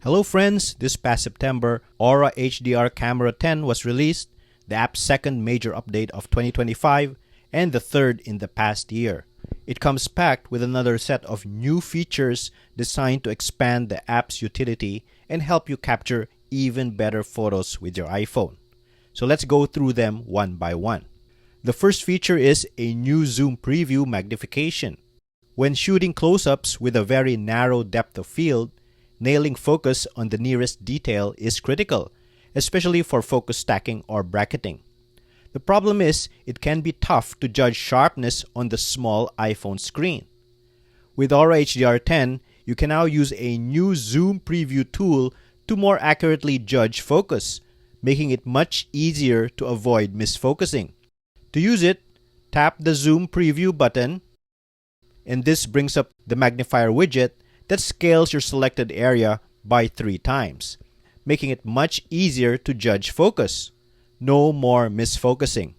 Hello friends, this past September, AuraHDR Camera 10 was released, the app's second major update of 2025 and the third in the past year. It comes packed with another set of new features designed to expand the app's utility and help you capture even better photos with your iPhone. So let's go through them one by one. The first feature is a new zoom preview magnification. When shooting close-ups with a very narrow depth of field, nailing focus on the nearest detail is critical, especially for focus stacking or bracketing. The problem is, it can be tough to judge sharpness on the small iPhone screen. With AuraHDR 10, you can now use a new zoom preview tool to more accurately judge focus, making it much easier to avoid misfocusing. To use it, tap the zoom preview button, and this brings up the magnifier widget that scales your selected area by 3 times, making it much easier to judge focus. No more misfocusing.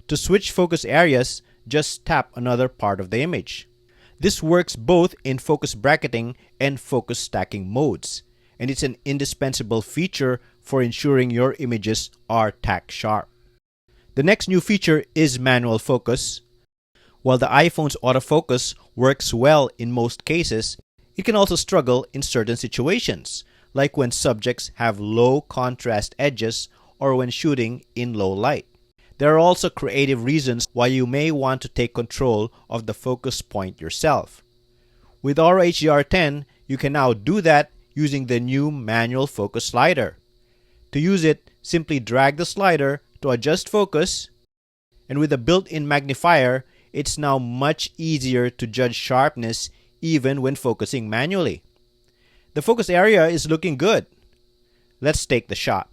To switch focus areas, just tap another part of the image. This works both in focus bracketing and focus stacking modes, and it's an indispensable feature for ensuring your images are tack-sharp. The next new feature is manual focus. While the iPhone's autofocus works well in most cases, it can also struggle in certain situations, like when subjects have low contrast edges or when shooting in low light. There are also creative reasons why you may want to take control of the focus point yourself. With AuraHDR 10, you can now do that using the new manual focus slider. To use it, simply drag the slider to adjust focus, and with a built-in magnifier, it's now much easier to judge sharpness even when focusing manually. The focus area is looking good. Let's take the shot.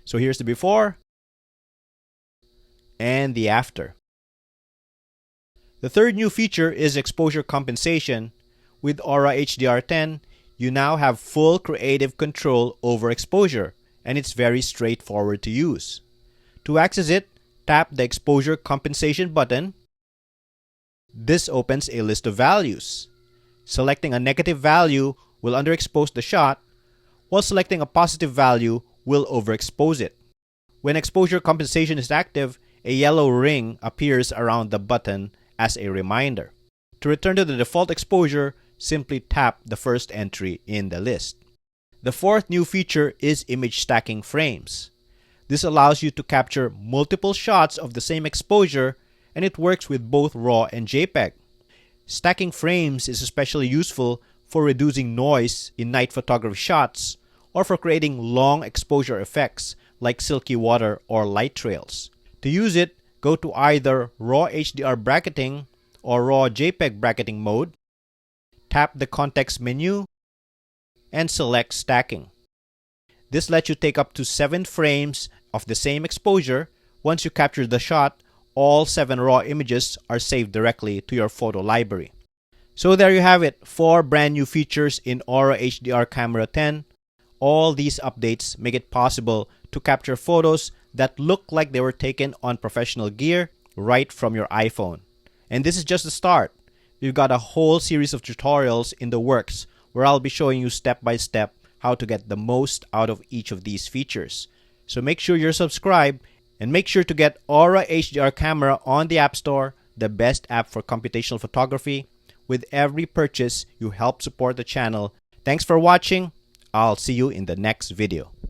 So here's the before and the after. The third new feature is exposure compensation. With AuraHDR 10, you now have full creative control over exposure, and it's very straightforward to use. To access it, tap the exposure compensation button. This opens a list of values. Selecting a negative value will underexpose the shot, while selecting a positive value will overexpose it. When exposure compensation is active, a yellow ring appears around the button as a reminder. To return to the default exposure, simply tap the first entry in the list. The fourth new feature is image stacking frames. This allows you to capture multiple shots of the same exposure, and it works with both RAW and JPEG. Stacking frames is especially useful for reducing noise in night photography shots or for creating long exposure effects like silky water or light trails. To use it, go to either RAW HDR bracketing or RAW JPEG bracketing mode, tap the context menu, and select stacking. This lets you take up to 7 frames of the same exposure. Once you capture the shot, all 7 raw images are saved directly to your photo library. So there you have it, 4 brand new features in AuraHDR Camera 10. All these updates make it possible to capture photos that look like they were taken on professional gear right from your iPhone. And this is just the start. We've got a whole series of tutorials in the works where I'll be showing you step by step how to get the most out of each of these features. So make sure you're subscribed, and make sure to get AuraHDR Camera on the App Store, the best app for computational photography. With every purchase, you help support the channel. Thanks for watching. I'll see you in the next video.